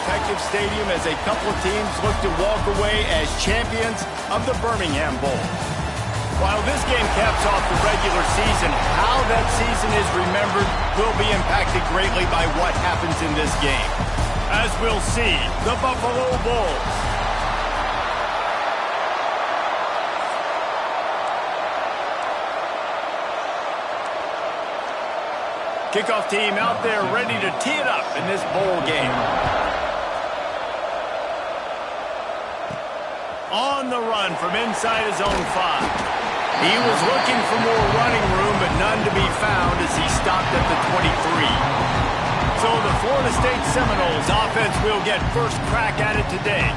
Petchem Stadium as a couple of teams look to walk away as champions of the Birmingham Bowl. While this game caps off the regular season, how that season is remembered will be impacted greatly by what happens in this game. As we'll see, the Buffalo Bulls. Kickoff team out there ready to tee it up in this bowl game. On the run from inside his own 5. He was looking for more running room, but none to be found as he stopped at the 23. So the Florida State Seminoles offense will get first crack at it today.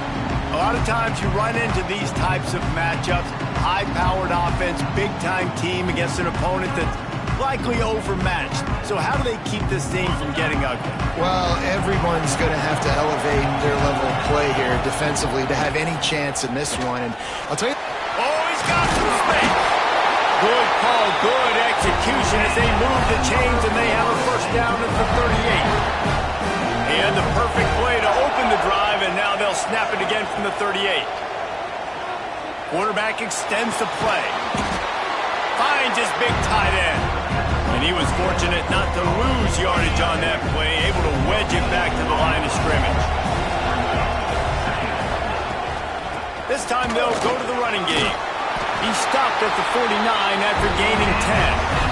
A lot of times you run into these types of matchups, high-powered offense, big-time team against an opponent that's likely overmatched. So how do they keep this thing from getting ugly? Well, everyone's going to have to elevate their level of play here defensively to have any chance in this one. And I'll tell you... Oh, he's got some space. Good call, good execution as they move the chains and they have a first down at the 38. He had the perfect play to open the drive, and now they'll snap it again from the 38. Quarterback extends the play. Finds his big tight end. And he was fortunate not to lose yardage on that play, able to wedge it back to the line of scrimmage. This time they'll go to the running game. He stopped at the 49 after gaining 10.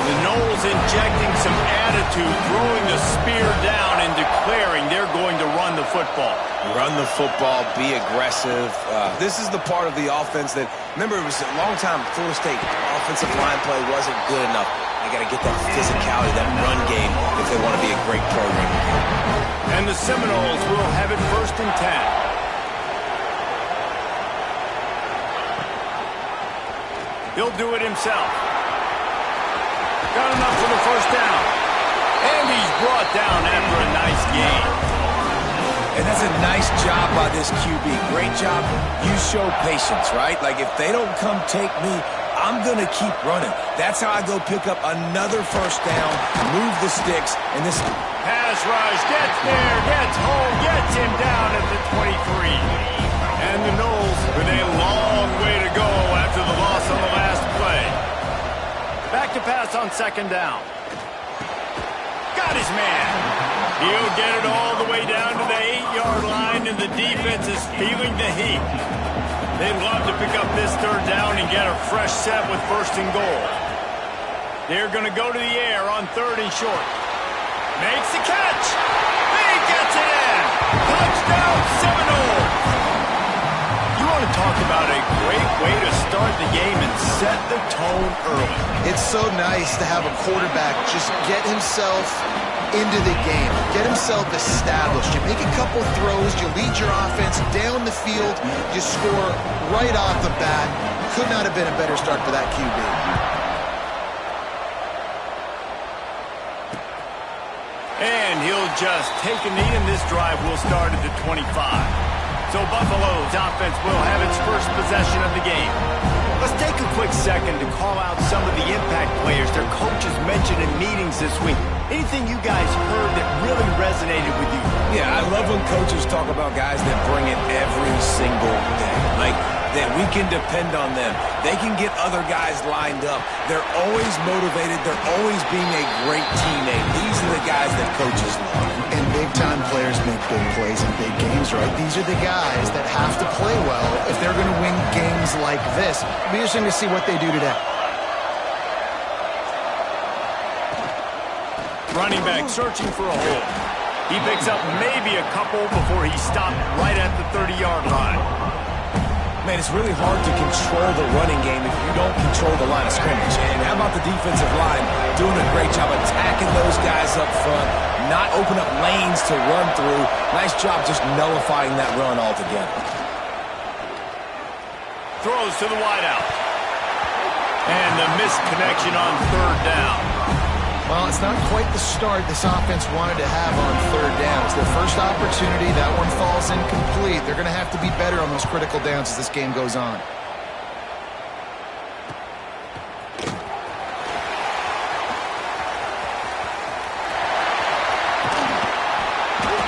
The Noles injecting some attitude, throwing the spear down and declaring they're going to run the football. Run the football, be aggressive. This is the part of the offense that, remember, it was a long time Florida State offensive line play wasn't good enough. They got to get that physicality, that run game, if they want to be a great program. And the Seminoles will have it first and 10. He'll do it himself. Got enough for the first down. And he's brought down after a nice gain. And that's a nice job by this QB. Great job. You show patience, right? Like, if they don't come take me, I'm going to keep running. That's how I go pick up another first down, move the sticks, and this... Pass rush, gets there, gets home, gets him down at the 23. And the Noles with a long way to go after the loss on the last play. Back to pass on second down. Got his man. He'll get it all the way down to the 8-yard line, and the defense is feeling the heat. They'd love to pick up this third down and get a fresh set with first and goal. They're going to go to the air on third and short. Makes the catch. He gets it in. Touchdown, Seminoles. You want to talk about a great way to start the game and set the tone early. It's so nice to have a quarterback just get himself into the game, get himself established. You make a couple throws, you lead your offense down the field, you score right off the bat. Could not have been a better start for that QB. And he'll just take a knee, and this drive will start at the 25. So Buffalo's offense will have its first possession of the game. Let's take a quick second to call out some of the impact players their coaches mentioned in meetings this week. Anything you guys heard that really resonated with you? Yeah, I love when coaches talk about guys that bring it every single day. Like, that we can depend on them. They can get other guys lined up. They're always motivated. They're always being a great teammate. These are the guys that coaches love. And big-time players make big plays in big games, right? These are the guys that have to play well if they're going to win games like this. It'll be interesting to see what they do today. Running back searching for a hole. He picks up maybe a couple before he stopped right at the 30-yard line. Man, it's really hard to control the running game if you don't control the line of scrimmage. And how about the defensive line doing a great job attacking those guys up front, not open up lanes to run through. Nice job just nullifying that run altogether. Throws to the wideout. And the missed connection on third down. Well, it's not quite the start this offense wanted to have on third down. It's their first opportunity. That one falls incomplete. They're going to have to be better on those critical downs as this game goes on.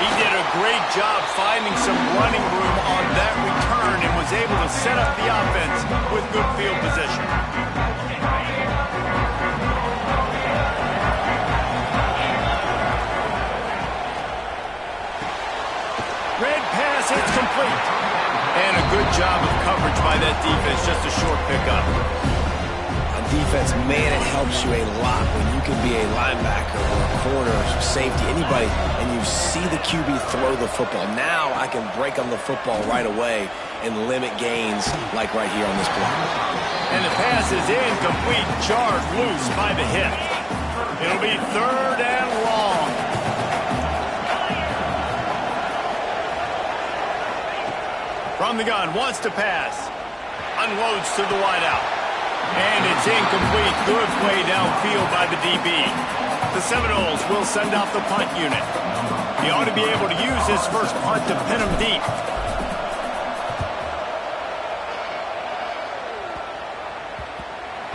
He did a great job finding some running room on that return and was able to set up the offense with good field position. Red pass, it's complete. And a good job of coverage by that defense, just a short pickup. On defense, man, it helps you a lot when you can be a linebacker or a corner or safety, anybody, and you see the QB throw the football. Now I can break on the football right away and limit gains like right here on this play. And the pass is incomplete, charged loose by the hit. It'll be 3rd and long. From the gun, wants to pass. Unloads to the wideout. And it's incomplete. Good play downfield by the DB. The Seminoles will send off the punt unit. He ought to be able to use his first punt to pin him deep.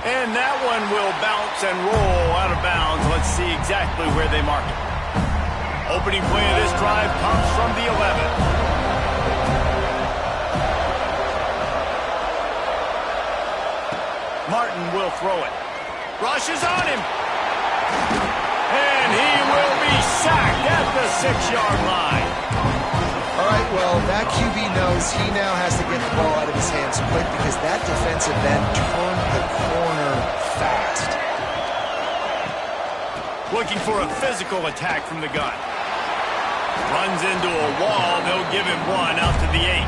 And that one will bounce and roll out of bounds. Let's see exactly where they mark it. Opening play of this drive comes from the 11. Martin will throw it. Rushes on him. And he will be sacked at the 6-yard line. All right, well, that QB knows he now has to get the ball out of his hands quick because that defensive end turned the corner fast. Looking for a physical attack from the gun. Runs into a wall. They'll give him one out to the 8.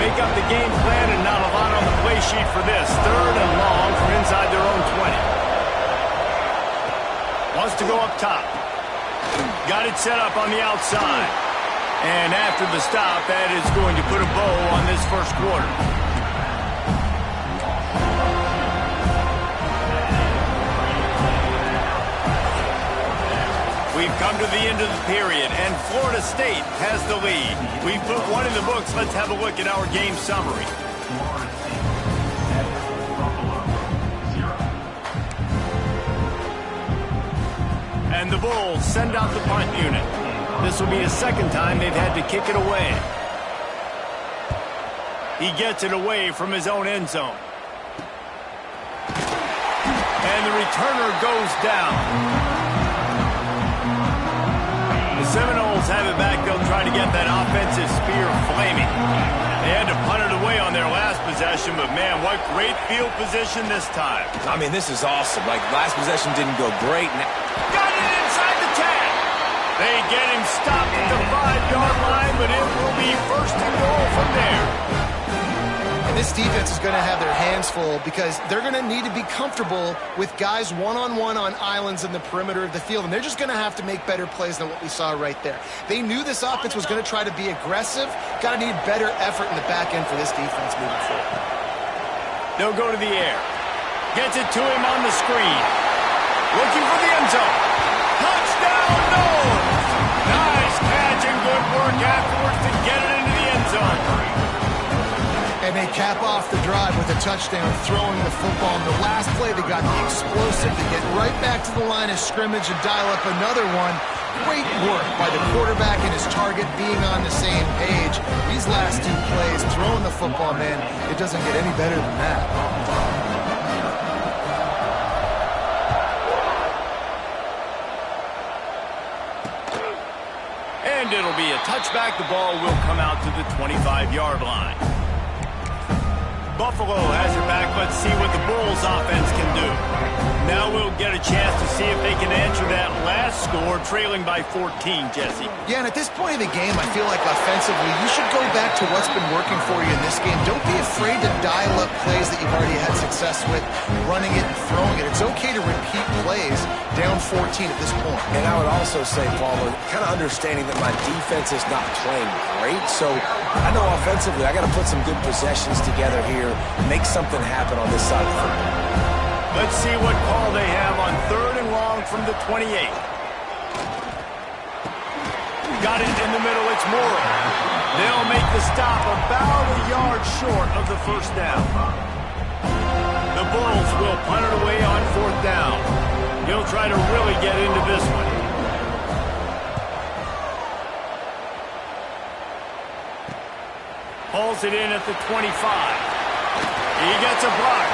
Make up the game plan and not a lot on the play sheet for this. 3rd and long from inside their own 20. Wants to go up top. Got it set up on the outside. And after the stop, that is going to put a bow on this first quarter. We've come to the end of the period, and Florida State has the lead. We've put one in the books. Let's have a look at our game summary. And the Bulls send out the punt unit. This will be the 2nd time they've had to kick it away. He gets it away from his own end zone. And the returner goes down. The Seminoles have it back. They'll try to get that offensive spear flaming. They had to punt it away on their last possession, but man, what great field position this time. I mean, this is awesome. Like, last possession didn't go great. Got it inside the 10. They get him stopped at the 5-yard line, but it will be 1st and goal from there. And this defense is going to have their hands full because they're going to need to be comfortable with guys one-on-one on islands in the perimeter of the field, and they're just going to have to make better plays than what we saw right there. They knew this offense was going to try to be aggressive. Got to need better effort in the back end for this defense moving forward. They'll go to the air. Gets it to him on the screen. Looking for the end zone. Touchdown, Noles! Nice catch and good work afterwards to get it into the end zone. And they cap off the drive with a touchdown, throwing the football. In the last play, they got the explosive to get right back to the line of scrimmage and dial up another one. Great work by the quarterback and his target being on the same page. These last 2 plays, throwing the football, man, it doesn't get any better than that. And it'll be a touchback. The ball will come out to the 25-yard line. Buffalo has it back. Let's see what the Bulls offense can do. Now we'll get a chance to see if they can answer that last score, trailing by 14, Jesse. Yeah, and at this point of the game, I feel like offensively, you should go back to what's been working for you in this game. Don't be afraid to dial up plays that you've already had success with, running it and throwing it. It's okay to repeat plays down 14 at this point. And I would also say, Paul, kind of understanding that my defense is not playing great, so I know offensively I got to put some good possessions together here, make something happen on this side of the football. Let's see what call they have on 3rd and long from the 28. Got it in the middle. It's Morrow. They'll make the stop about a yard short of the 1st down. Bulls will punt it away on 4th down. He'll try to really get into this one. Pulls it in at the 25. He gets a block.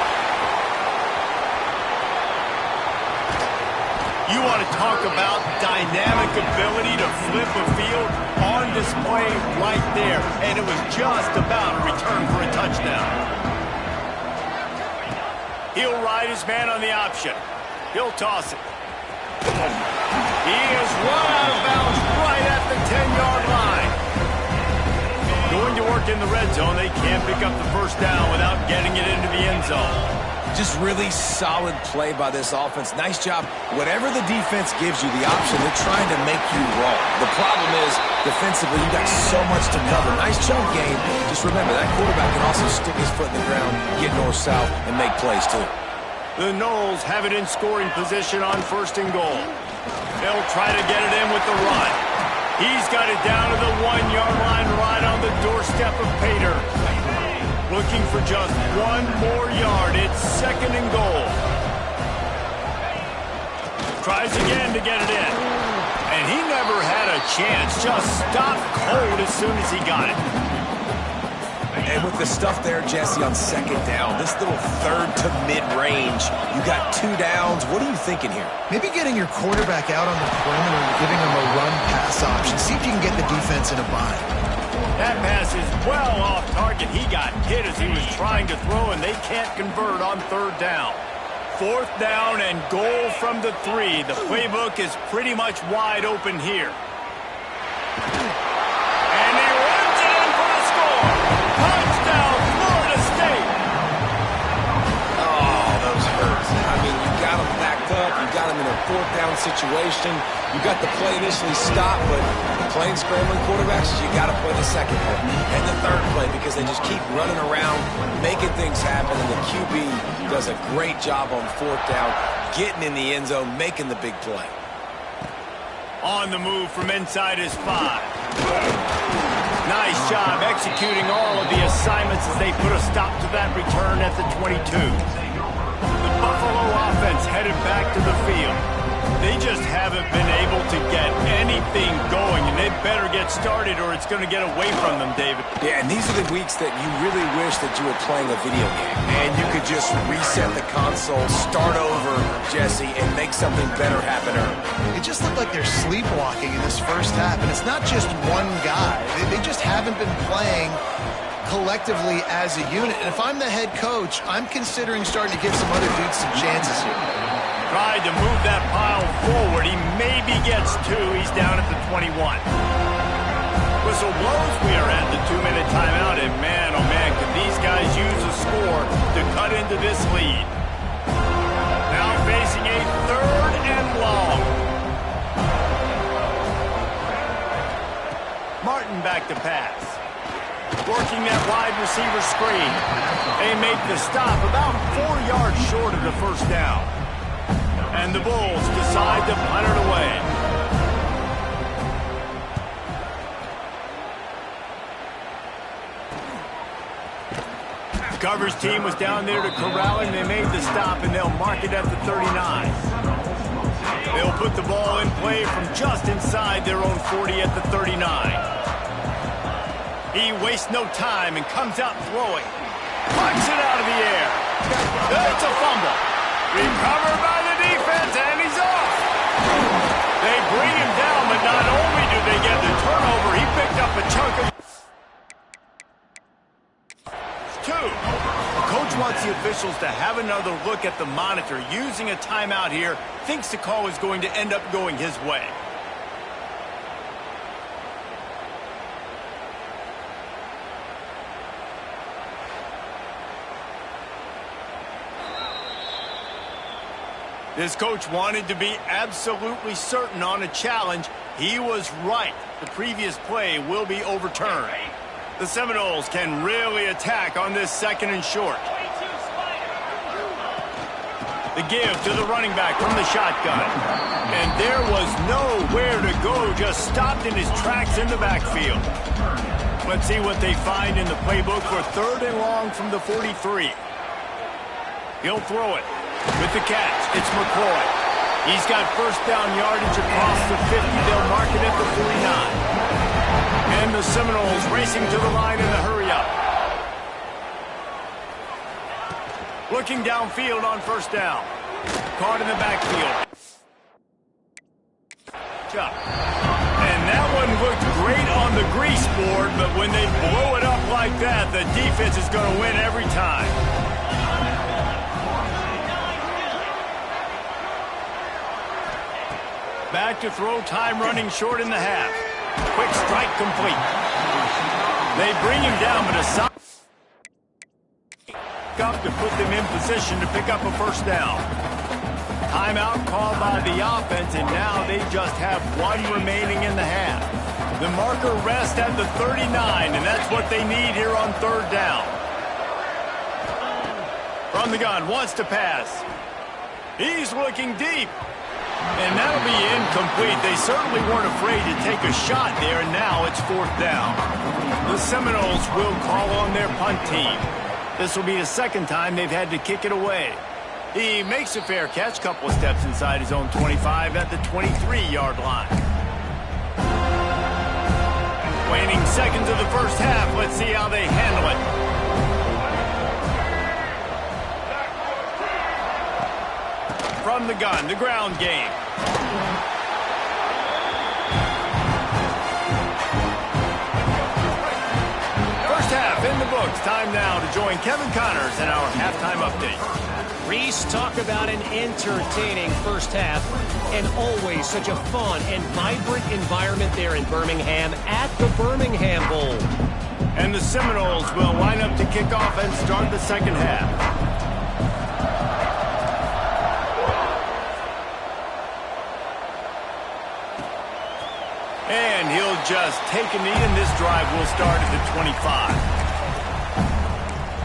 You want to talk about dynamic ability to flip a field on display right there. And it was just about a return for a touchdown. He'll ride his man on the option. He'll toss it. He is run out of bounds right at the 10-yard line. Going to work in the red zone. They can't pick up the first down without getting it into the end zone. Just really solid play by this offense. Nice job. Whatever the defense gives you the option, they're trying to make you roll. The problem is, defensively, you got so much to cover. Nice chunk game. Just remember, that quarterback can also stick his foot in the ground, get north-south, and make plays, too. The Noles have it in scoring position on 1st and goal. They'll try to get it in with the run. He's got it down to the 1-yard line right on the doorstep of Pater. Looking for just one more yard. It's 2nd and goal. Tries again to get it in. And he never had a chance. Just stopped cold as soon as he got it. And with the stuff there, Jesse, on 2nd down, this little 3rd to mid-range, you got 2 downs. What are you thinking here? Maybe getting your quarterback out on the perimeter and giving him a run-pass option. See if you can get the defense in a bind. That pass is well off target. He got hit as he was trying to throw, and they can't convert on 3rd down. 4th down and goal from the 3. The playbook is pretty much wide open here. And he runs it in for the score. Touchdown, Florida State. Oh, those hurt. I mean, you got them backed up. You got them in a 4th down situation. You got the play initially stopped, but playing scrambling quarterbacks, you got to play the 2nd play and the 3rd play because they just keep running around, making things happen, and the QB does a great job on 4th down, getting in the end zone, making the big play. On the move from inside his 5. Nice job executing all of the assignments as they put a stop to that return at the 22. The Buffalo offense headed back to the field. They just haven't been able to get anything going, and they better get started or it's going to get away from them, David. Yeah, and these are the weeks that you really wish that you were playing a video game, and you could just reset the console, start over, Jesse, and make something better happen early. It just looked like they're sleepwalking in this first half, and it's not just one guy. They just haven't been playing collectively as a unit. And if I'm the head coach, I'm considering starting to give some other dudes some chances here. Tried to move that pile forward. He maybe gets 2. He's down at the 21. Whistle blows. We are at the 2-minute timeout. And man, oh man, can these guys use a score to cut into this lead. Now facing a 3rd and long. Martin back to pass. Working that wide receiver screen. They make the stop about 4 yards short of the first down. And the Bulls decide to punt it away. Coverage team was down there to corral him. They made the stop, and they'll mark it at the 39. They'll put the ball in play from just inside their own 40 at the 39. He wastes no time and comes out throwing. Punts it out of the air. It's a fumble. Recovered by the defense, and he's off. They bring him down, but not only do they get the turnover, he picked up a chunk of 2. The coach wants the officials to have another look at the monitor. Using a timeout here, thinks the call is going to end up going his way. This coach wanted to be absolutely certain on a challenge. He was right. The previous play will be overturned. The Seminoles can really attack on this 2nd and short. The give to the running back from the shotgun. And there was nowhere to go, just stopped in his tracks in the backfield. Let's see what they find in the playbook for 3rd and long from the 43. He'll throw it. With the catch, it's McCoy. He's got first down yardage across the 50. They'll mark it at the 49. And the Seminoles racing to the line in the hurry-up. Looking downfield on first down. Caught in the backfield. And that one looked great on the grease board, but when they blow it up like that, the defense is going to win every time. Back to throw, time running short in the half. Quick strike complete. They bring him down, but a stop up to put them in position to pick up a first down. Timeout called by the offense, and now they just have one remaining in the half. The marker rests at the 39, and that's what they need here on third down. From the gun, wants to pass. He's looking deep. And that'll be incomplete. They certainly weren't afraid to take a shot there, and now it's fourth down. The Seminoles will call on their punt team. This will be the second time they've had to kick it away. He makes a fair catch, couple of steps inside his own 25 at the 23-yard line. Waning seconds of the first half. Let's see how they handle it. From the gun, the ground game. First half in the books. Time now to join Kevin Connors in our halftime update. Reese, talk about an entertaining first half, and always such a fun and vibrant environment there in Birmingham at the Birmingham Bowl. And the Seminoles will line up to kick off and start the second half. And he'll just take a knee, and this drive will start at the 25.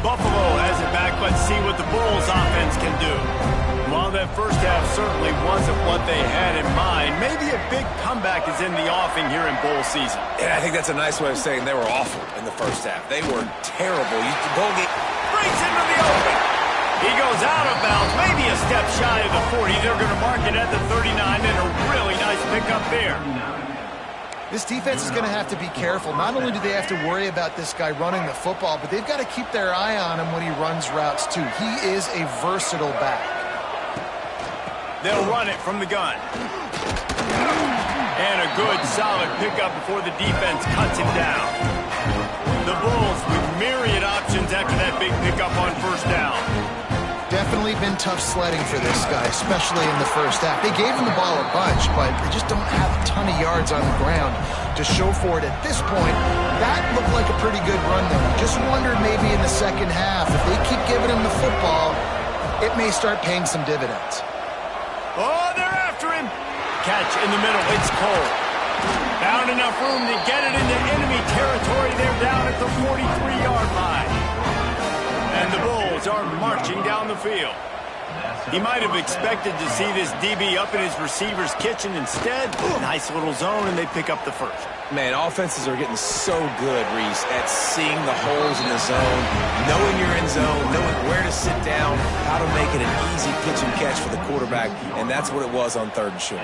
Buffalo has it back. Let's see what the Bulls offense can do. While that first half certainly wasn't what they had in mind, maybe a big comeback is in the offing here in bowl season. Yeah, I think that's a nice way of saying they were awful in the first half. They were terrible. Bowl game brings into the open. He goes out of bounds, maybe a step shy of the 40. They're going to mark it at the 39, and a really nice pickup there. This defense is going to have to be careful. Not only do they have to worry about this guy running the football, but they've got to keep their eye on him when he runs routes, too. He is a versatile back. They'll run it from the gun. And a good, solid pickup before the defense cuts him down. The Bulls with myriad options after that big pickup on first down. Definitely been tough sledding for this guy, especially in the first half. They gave him the ball a bunch, but they just don't have a ton of yards on the ground to show for it at this point. That looked like a pretty good run, though. You just wondered maybe in the second half, if they keep giving him the football, it may start paying some dividends. Oh, they're after him. Catch in the middle. It's Cole. Found enough room to get it into enemy territory. They're down at the 43-yard line. And the Bulls are marching down the field. He might have expected to see this DB up in his receiver's kitchen. Instead, nice little zone, and they pick up the first. Man, offenses are getting so good, Reese, at seeing the holes in the zone, knowing you're in zone, knowing where to sit down, how to make it an easy pitch and catch for the quarterback, and that's what it was on third and short.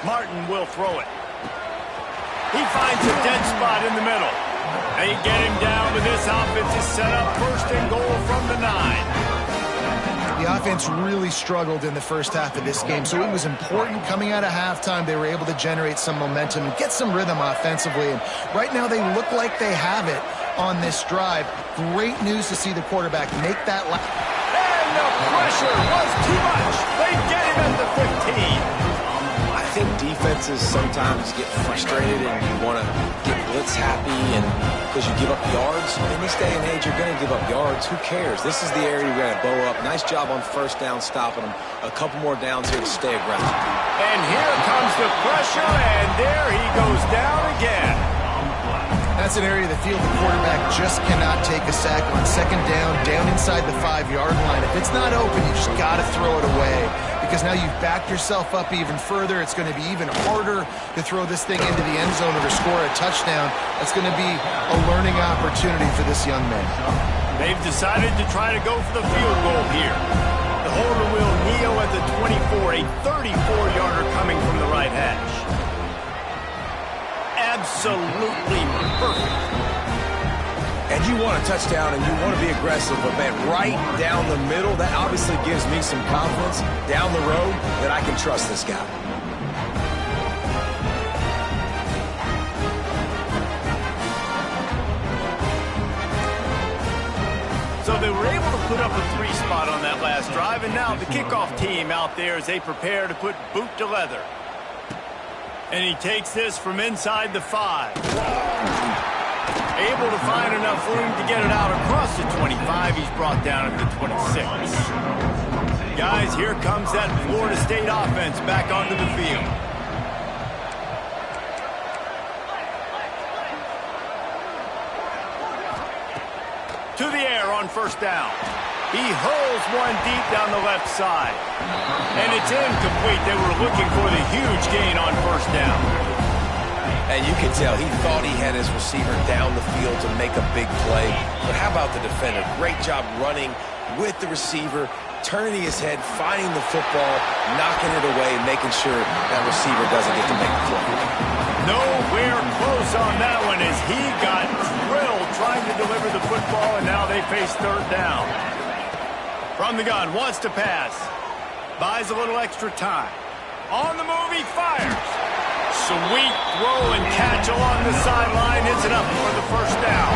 Martin will throw it. He finds a dead spot in the middle. They get him down, but this offense is set up first and goal from the 9. The offense really struggled in the first half of this game, so it was important coming out of halftime. They were able to generate some momentum and get some rhythm offensively, and right now they look like they have it on this drive. Great news to see the quarterback make that lap. And the pressure was too much. They get him at the 15. I think defenses sometimes get frustrated and you want to get blitz happy and because you give up yards. In this day and age, you're going to give up yards. Who cares? This is the area you're going to bow up. Nice job on first down stopping them. A couple more downs here to stay aggressive. And here comes the pressure, and there he goes down again. That's an area of the field the quarterback just cannot take a sack on. Second down inside the 5-yard line. If it's not open, you just got to throw it away because now you've backed yourself up even further. It's going to be even harder to throw this thing into the end zone or to score a touchdown. That's going to be a learning opportunity for this young man. They've decided to try to go for the field goal here. The holder will kneel at the 24, a 34-yarder coming from the right hash. Absolutely perfect. And you want a touchdown and you want to be aggressive, but man, right down the middle, that obviously gives me some confidence down the road that I can trust this guy. So they were able to put up a 3 spot on that last drive, and now the kickoff team out there as they prepare to put boot to leather. And he takes this from inside the 5. Able to find enough room to get it out across the 25. He's brought down at the 26. Guys, here comes that Florida State offense back onto the field. To the air on first down. He hurls one deep down the left side. And it's incomplete. They were looking for the huge gain on first down. And you can tell he thought he had his receiver down the field to make a big play. But how about the defender? Great job running with the receiver, turning his head, finding the football, knocking it away, making sure that receiver doesn't get to make the play. Nowhere close on that one as he got drilled trying to deliver the football, and now they face third down. From the gun, wants to pass. Buys a little extra time. On the move, he fires. Sweet throw and catch along the sideline. Is it up for the first down?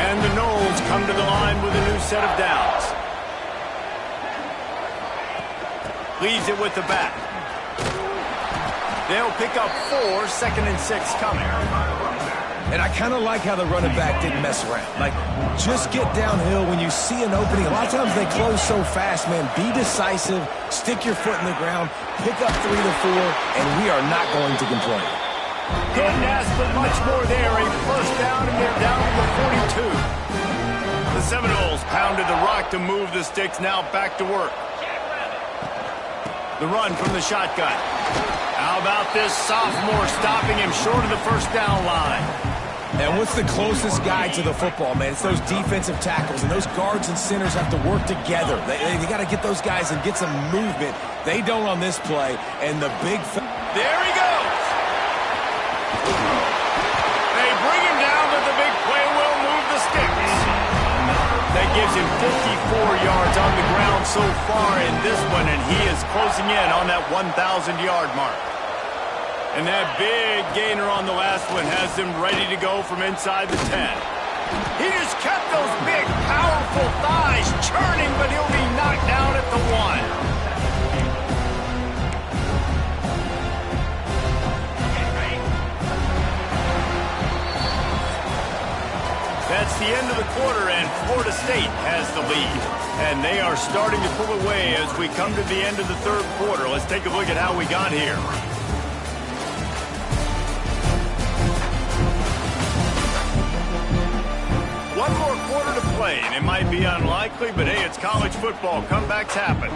And the Noles come to the line with a new set of downs. Leaves it with the back. They'll pick up 4, 2nd and 6 coming. And I kind of like how the running back didn't mess around. Like, just get downhill when you see an opening. A lot of times they close so fast, man. Be decisive, stick your foot in the ground, pick up 3 to 4, and we are not going to complain. Couldn't ask for much more there. A first down, and they're down to the 42. The Seminoles pounded the rock to move the sticks. Now back to work. The run from the shotgun. How about this sophomore stopping him short of the first down line? And what's the closest guy to the football, man? It's those defensive tackles, and those guards and centers have to work together. They got to get those guys and get some movement. They don't on this play, and the big... There he goes! They bring him down, but the big play will move the sticks. That gives him 54 yards on the ground so far in this one, and he is closing in on that 1,000-yard mark. And that big gainer on the last one has them ready to go from inside the 10. He just kept those big, powerful thighs churning, but he'll be knocked down at the 1. That's the end of the quarter, and Florida State has the lead. And they are starting to pull away as we come to the end of the third quarter. Let's take a look at how we got here. One more quarter to play, and it might be unlikely, but hey, it's college football. Comebacks happen.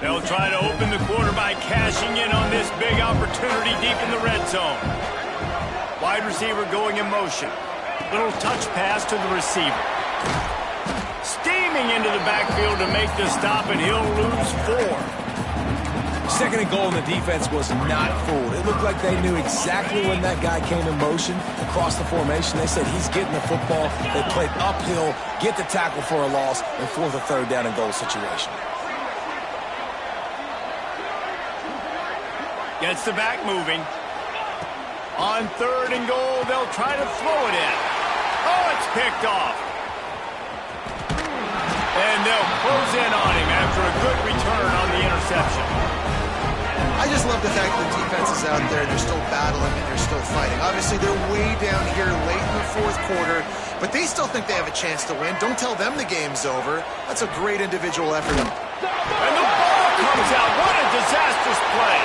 They'll try to open the quarter by cashing in on this big opportunity deep in the red zone. Wide receiver going in motion. Little touch pass to the receiver. Steaming into the backfield to make the stop, and he'll lose 4. Second and goal, and the defense was not fooled. It looked like they knew exactly when that guy came in motion across the formation. They said he's getting the football. They played uphill, get the tackle for a loss, and force a third down and goal situation. Gets the back moving. On third and goal, they'll try to throw it in. Oh, it's picked off. And they'll close in on him after a good return on the interception. I just love the fact that the defense is out there, they're still battling and they're still fighting. Obviously, they're way down here late in the fourth quarter, but they still think they have a chance to win. Don't tell them the game's over. That's a great individual effort. And the ball comes out. What a disastrous play.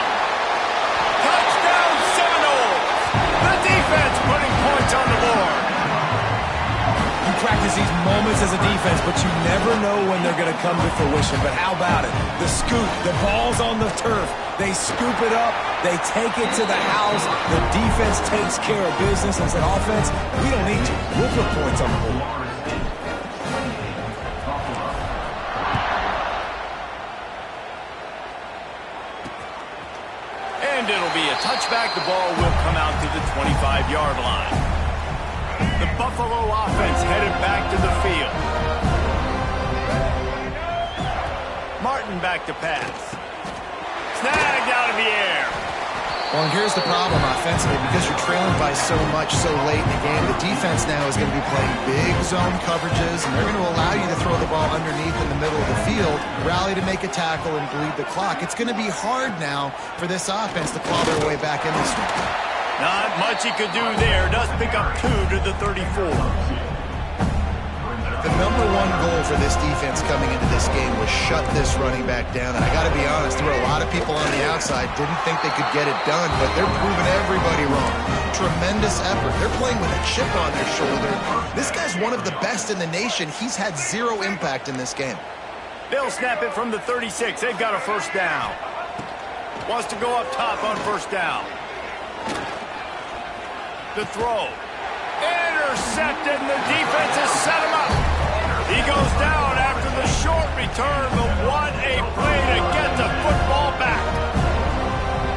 Touchdown Seminoles. The defense putting points on the board. You practice these moments as a defense, but you never know when they're going to come to fruition. But how about it? The scoop, the ball's on the turf. They scoop it up. They take it to the house. The defense takes care of business and said, offense, we don't need you. We'll put points on the board. And it'll be a touchback. The ball will come out to the 25-yard line. The Buffalo offense headed back to the field. Martin back to pass. Snagged out of the air. Well, and here's the problem offensively. Because you're trailing by so much so late in the game, the defense now is going to be playing big zone coverages, and they're going to allow you to throw the ball underneath in the middle of the field, rally to make a tackle, and bleed the clock. It's going to be hard now for this offense to claw their way back in this one. Not much he could do there. Does pick up 2 to the 34. The number one goal for this defense coming into this game was shut this running back down. And I got to be honest, there were a lot of people on the outside didn't think they could get it done, but they're proving everybody wrong. Tremendous effort. They're playing with a chip on their shoulder. This guy's one of the best in the nation. He's had zero impact in this game. They'll snap it from the 36. They've got a first down. Wants to go up top on first down. The throw. Intercepted, and the defense has set him up. He goes down after the short return, but what a play to get the football back.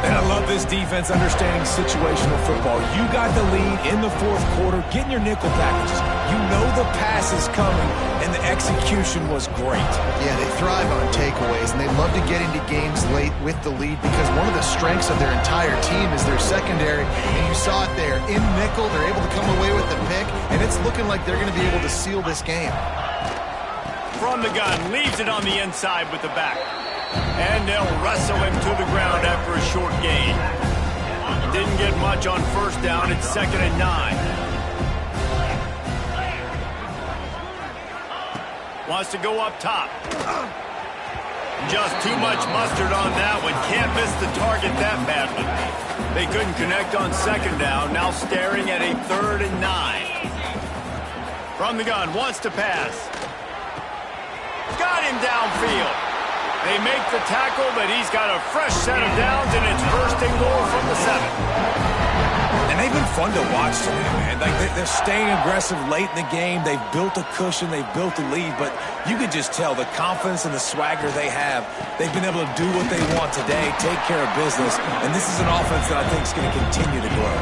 And I love this defense understanding situational football. You got the lead in the fourth quarter, getting your nickel packages. You know the pass is coming, and the execution was great. Yeah, they thrive on takeaways, and they love to get into games late with the lead because one of the strengths of their entire team is their secondary, and you saw it there. In nickel, they're able to come away with the pick, and it's looking like they're going to be able to seal this game. From the gun, leaves it on the inside with the back. And they'll wrestle him to the ground after a short gain. Didn't get much on first down. It's 2nd and 9. Wants to go up top. Just too much mustard on that one. Can't miss the target that badly. They couldn't connect on 2nd down. Now staring at a 3rd and 9. From the gun, wants to pass. Got him downfield. They make the tackle, but he's got a fresh set of downs, and it's 1st and goal from the 7. And they've been fun to watch today, man. Like they're staying aggressive late in the game. They've built a cushion. They've built a lead. But you could just tell the confidence and the swagger they have. They've been able to do what they want today, take care of business. And this is an offense that I think is going to continue to grow.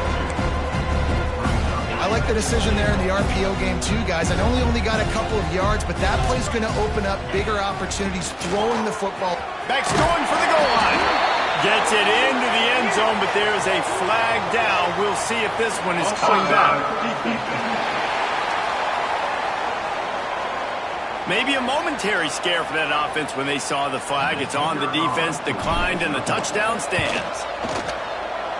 I like the decision there in the RPO game too, guys. I know he only got a couple of yards, but that play's going to open up bigger opportunities throwing the football. Beck's going for the goal line. Gets it into the end zone, but there is a flag down. We'll see if this one is coming back. Maybe a momentary scare for that offense when they saw the flag. It's on the defense, declined, and the touchdown stands.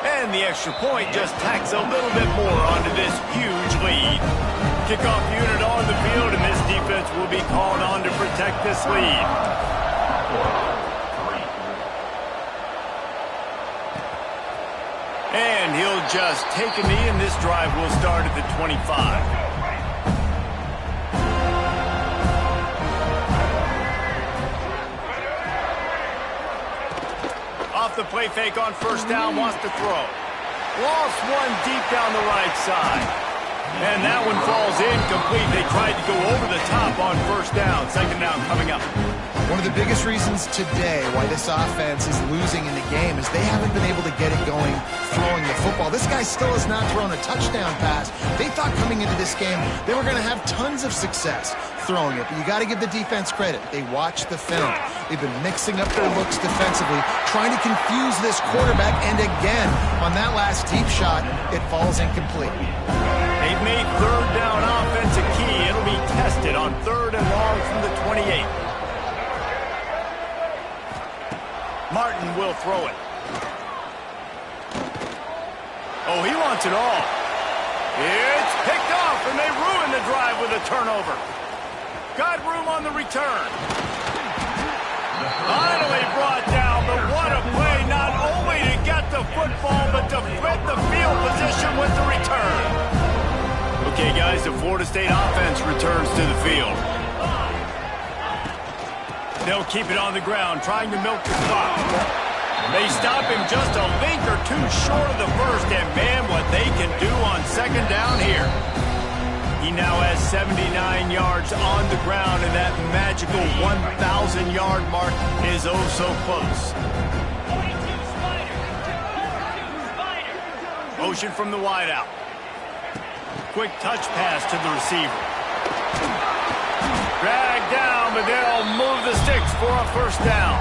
And the extra point just tacks a little bit more onto this huge lead. Kickoff unit on the field, and this defense will be called on to protect this lead. And he'll just take a knee, and this drive will start at the 25. The play fake on first down, wants to throw. Lost one deep down the right side. And that one falls incomplete. They tried to go over the top on first down. 2nd down coming up. One of the biggest reasons today why this offense is losing in the game is they haven't been able to get it going throwing the football. This guy still has not thrown a touchdown pass. They thought coming into this game they were going to have tons of success throwing it, but you got to give the defense credit. They watched the film. They've been mixing up their looks defensively, trying to confuse this quarterback, and again, on that last deep shot, it falls incomplete. They've made 3rd down offense a key. It'll be tested on 3rd and long from the 28. Martin will throw it. Oh, he wants it all. It's picked off, and they ruin the drive with a turnover. Got room on the return. Finally brought down, but what a play, not only to get the football, but to flip the field position with the return. Okay, guys, the Florida State offense returns to the field. They'll keep it on the ground, trying to milk the clock. They stop him just a link or two short of the first, and man, what they can do on 2nd down here. He now has 79 yards on the ground, and that magical 1,000-yard mark is oh so close. Motion from the wideout. Quick touch pass to the receiver. Drag down, but they'll move the sticks for a first down.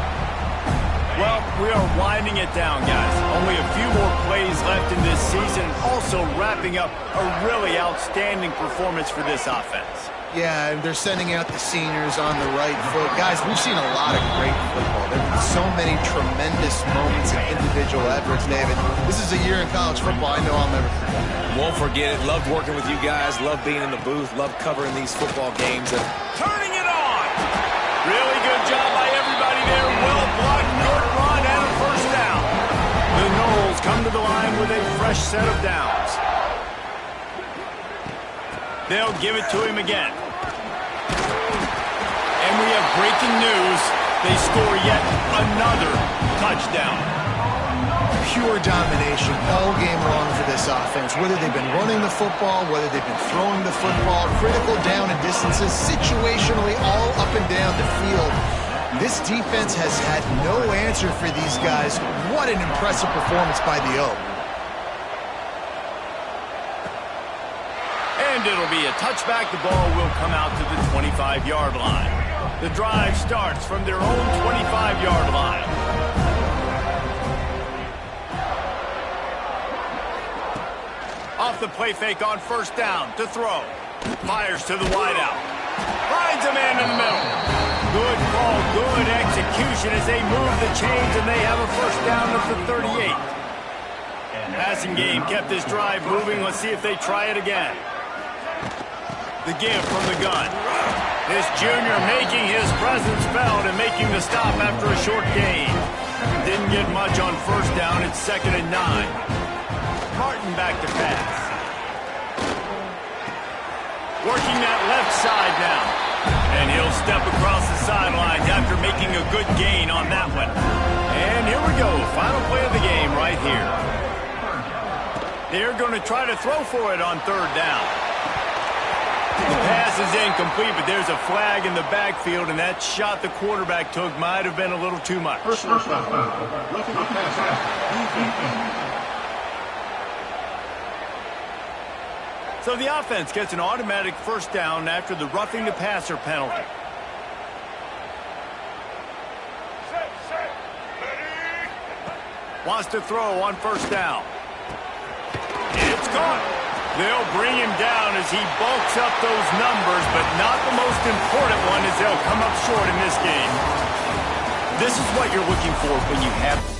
Well, we are winding it down, guys. Only a few more plays left in this season, also wrapping up a really outstanding performance for this offense. Yeah, and they're sending out the seniors on the right foot. Guys, we've seen a lot of great football. There have been so many tremendous moments and individual efforts, David. This is a year in college football I know I'll never forget. Won't forget it. Loved working with you guys. Loved being in the booth. Loved covering these football games. And turning it on! Really good job by everybody there. Well blocked, good run, and a first down. The Noles come to the line with a fresh set of downs. They'll give it to him again. And we have breaking news. They score yet another touchdown. Pure domination all game long for this offense. Whether they've been running the football, whether they've been throwing the football, critical down and distances, situationally all up and down the field. This defense has had no answer for these guys. What an impressive performance by the Oak. And it'll be a touchback. The ball will come out to the 25-yard line. The drive starts from their own 25-yard line. Off the play fake on first down to throw. Fires to the wideout. Finds a man in the middle. Good call, good execution as they move the chains and they have a first down at the 38. Passing game kept this drive moving. Let's see if they try it again. The give from the gun. This junior making his presence felt and making the stop after a short gain. Didn't get much on first down. It's 2nd and 9. Martin back to pass. Working that left side now. And he'll step across the sidelines after making a good gain on that one. And here we go. Final play of the game right here. They're going to try to throw for it on third down. The pass is incomplete, but there's a flag in the backfield, and that shot the quarterback took might have been a little too much. So the offense gets an automatic first down after the roughing the passer penalty. Wants to throw on first down. It's caught. They'll bring him down as he bulks up those numbers, but not the most important one as they'll come up short in this game. This is what you're looking for when you have